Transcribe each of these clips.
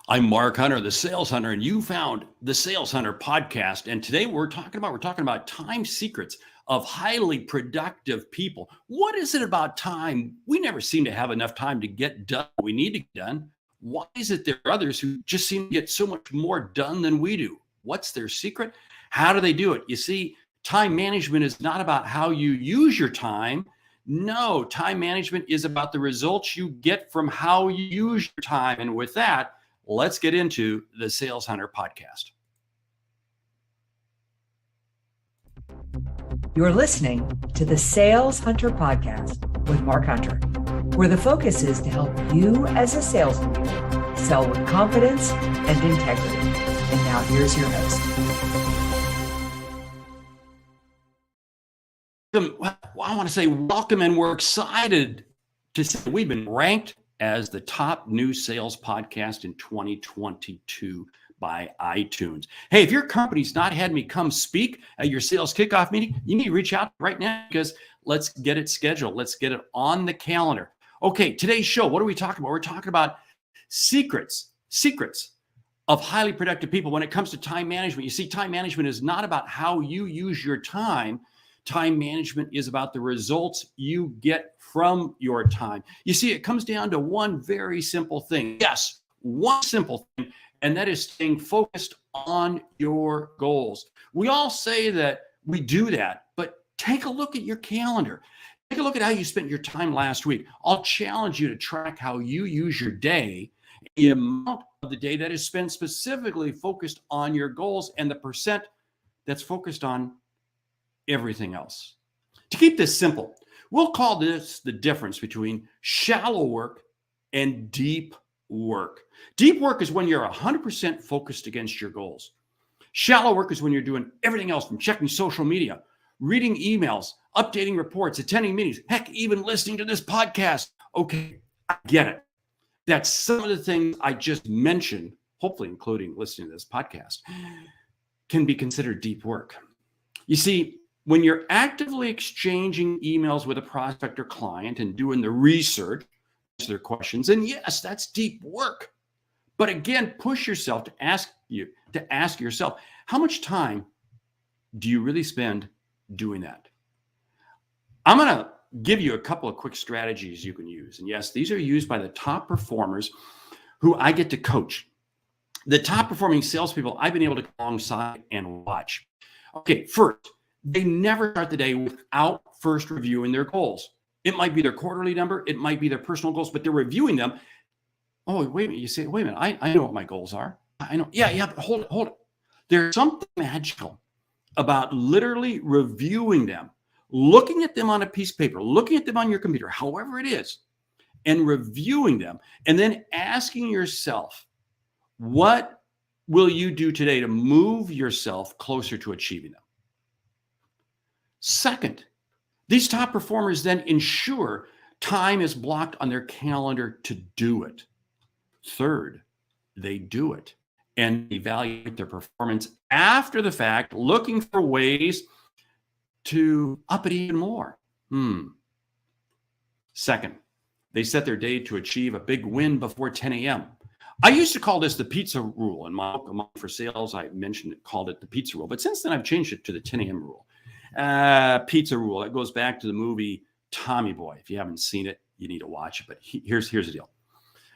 I'm Mark Hunter, the Sales Hunter, and you found the Sales Hunter podcast. And today we're talking about time secrets of highly productive people. What is it about time? We never seem to have enough time to get done what we need to get done. Why is it there are others who just seem to get so much more done than we do? What's their secret? How do they do it? You see, time management is not about how you use your time. No, time management is about the results you get from how you use your time. And with that, let's get into the Sales Hunter podcast. You're listening to the Sales Hunter podcast with Mark Hunter, where the focus is to help you as a sales leader sell with confidence and integrity. And now here's your host. I want to say welcome, and we're excited to say we've been ranked as the top new sales podcast in 2022 by iTunes. Hey, if your company's not had me come speak at your sales kickoff meeting, you need to reach out right now because let's get it scheduled. Let's get it on the calendar. Okay, today's show, what are we talking about? We're talking about secrets of highly productive people when it comes to time management. You see, time management is not about how you use your time. Time management is about the results you get from your time. You see, it comes down to one very simple thing. Yes, one simple thing, and that is staying focused on your goals. We all say that we do that, but take a look at your calendar. Take a look at how you spent your time last week. I'll challenge you to track how you use your day, the amount of the day that is spent specifically focused on your goals, and the percent that's focused on everything else. To keep this simple, we'll call this the difference between shallow work and deep work. Deep work is when you're 100% focused against your goals. Shallow work is when you're doing everything else, from checking social media, reading emails, updating reports, attending meetings, heck, even listening to this podcast. Okay, I get it. That's some of the things I just mentioned, hopefully including listening to this podcast, can be considered deep work. You see, when you're actively exchanging emails with a prospect or client and doing the research, answer their questions, and yes, that's deep work. But again, push yourself to ask yourself, how much time do you really spend doing that? I'm going to give you a couple of quick strategies you can use. And yes, these are used by the top performers who I get to coach. The top performing salespeople I've been able to come alongside and watch. Okay, first, they never start the day without first reviewing their goals. It might be their quarterly number, it might be their personal goals, but they're reviewing them. Oh, wait a minute. You say, wait a minute, I know what my goals are. I know. Yeah, but hold it. There's something magical about literally reviewing them, looking at them on a piece of paper, looking at them on your computer, however it is, and reviewing them, and then asking yourself, what will you do today to move yourself closer to achieving them? Second, these top performers then ensure time is blocked on their calendar to do it. Third, they do it and evaluate their performance after the fact, looking for ways to up it even more. Second, they set their day to achieve a big win before 10 a.m. I used to call this the pizza rule. In my book, Money for Sales, I called it the pizza rule. But since then, I've changed it to the 10 a.m. rule. Pizza rule. It goes back to the movie Tommy Boy. If you haven't seen it, you need to watch it. But here's the deal.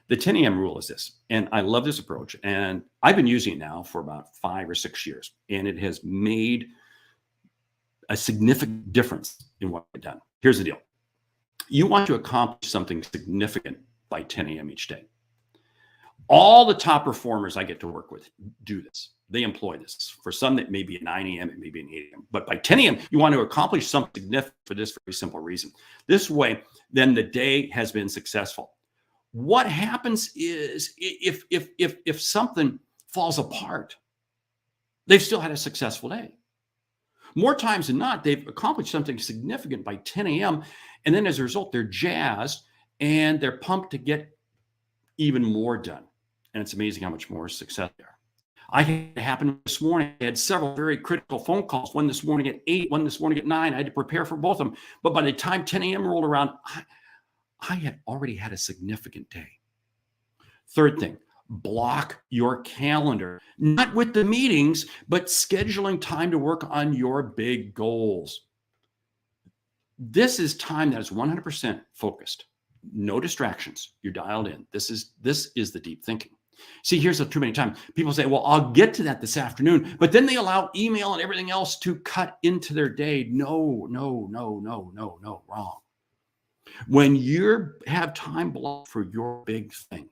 The 10 a.m. rule is this, and I love this approach, and I've been using it now for about 5 or 6 years, and it has made a significant difference in what I've done. Here's the deal. You want to accomplish something significant by 10 a.m. each day. All the top performers I get to work with do this. They employ this. For some, that may be at 9 a.m., it may be at 8 a.m. But by 10 a.m., you want to accomplish something significant for this very simple reason. This way, then the day has been successful. What happens is if something falls apart, they've still had a successful day. More times than not, they've accomplished something significant by 10 a.m. And then as a result, they're jazzed and they're pumped to get even more done. And it's amazing how much more success there. I had it happen this morning. I had several very critical phone calls, one this morning at 8, one this morning at 9. I had to prepare for both of them. But by the time 10 a.m. rolled around, I had already had a significant day. Third thing, block your calendar, not with the meetings, but scheduling time to work on your big goals. This is time that is 100% focused. No distractions. You're dialed in. This is the deep thinking. See, here's the too many times people say, well, I'll get to that this afternoon, but then they allow email and everything else to cut into their day. No, wrong. When you have time blocked for your big thing,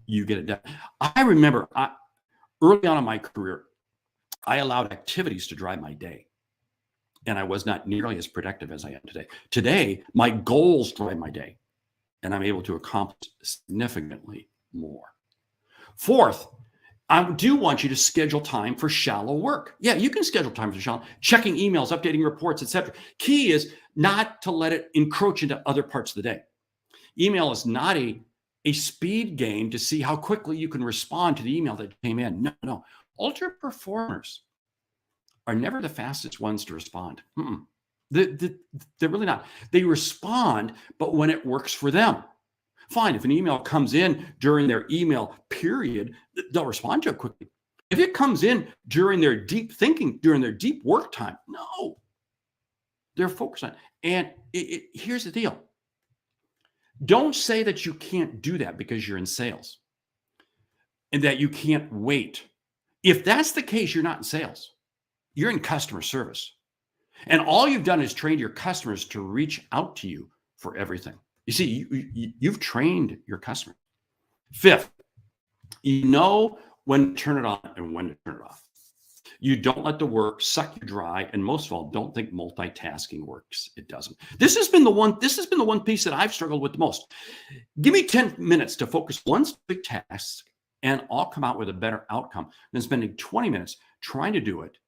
you get it done. I remember early on in my career, I allowed activities to drive my day, and I was not nearly as productive as I am today. Today, my goals drive my day, and I'm able to accomplish significantly more. Fourth, I do want you to schedule time for shallow work. Yeah, you can schedule time for shallow, checking emails, updating reports, etc. Key is not to let it encroach into other parts of the day. Email is not a speed game to see how quickly you can respond to the email that came in. No. Ultra performers are never the fastest ones to respond. They're really not. They respond, but when it works for them. Fine, if an email comes in during their email period, they'll respond to it quickly. If it comes in during their deep thinking, during their deep work time, no. They're focused on it. And here's the deal. Don't say that you can't do that because you're in sales and that you can't wait. If that's the case, you're not in sales. You're in customer service. And all you've done is trained your customers to reach out to you for everything. You see, you've trained your customer. Fifth, you know when to turn it on and when to turn it off. You don't let the work suck you dry, and most of all, don't think multitasking works. It doesn't. This has been the one piece that I've struggled with the most. Give me 10 minutes to focus one specific task, and I'll come out with a better outcome than spending 20 minutes trying to do it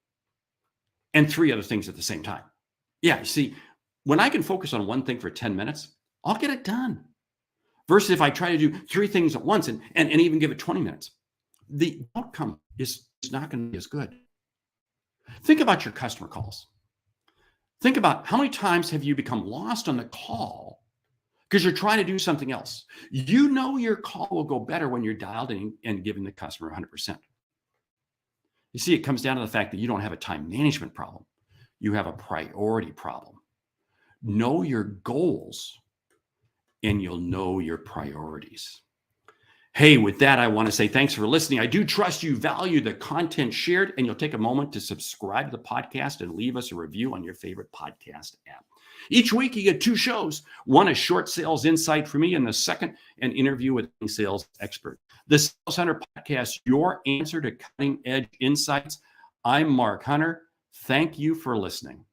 and 3 other things at the same time. Yeah, you see, when I can focus on one thing for 10 minutes, I'll get it done. Versus if I try to do 3 things at once and even give it 20 minutes, the outcome is not going to be as good. Think about your customer calls. Think about how many times have you become lost on the call because you're trying to do something else. You know your call will go better when you're dialed in and giving the customer 100%. You see, it comes down to the fact that you don't have a time management problem. You have a priority problem. Know your goals, and you'll know your priorities. Hey, with that, I want to say thanks for listening. I do trust you value the content shared, and you'll take a moment to subscribe to the podcast and leave us a review on your favorite podcast app. Each week, you get 2 shows. One, a short sales insight for me, and the second, an interview with a sales expert. The Sales Hunter Podcast, your answer to cutting-edge insights. I'm Mark Hunter. Thank you for listening.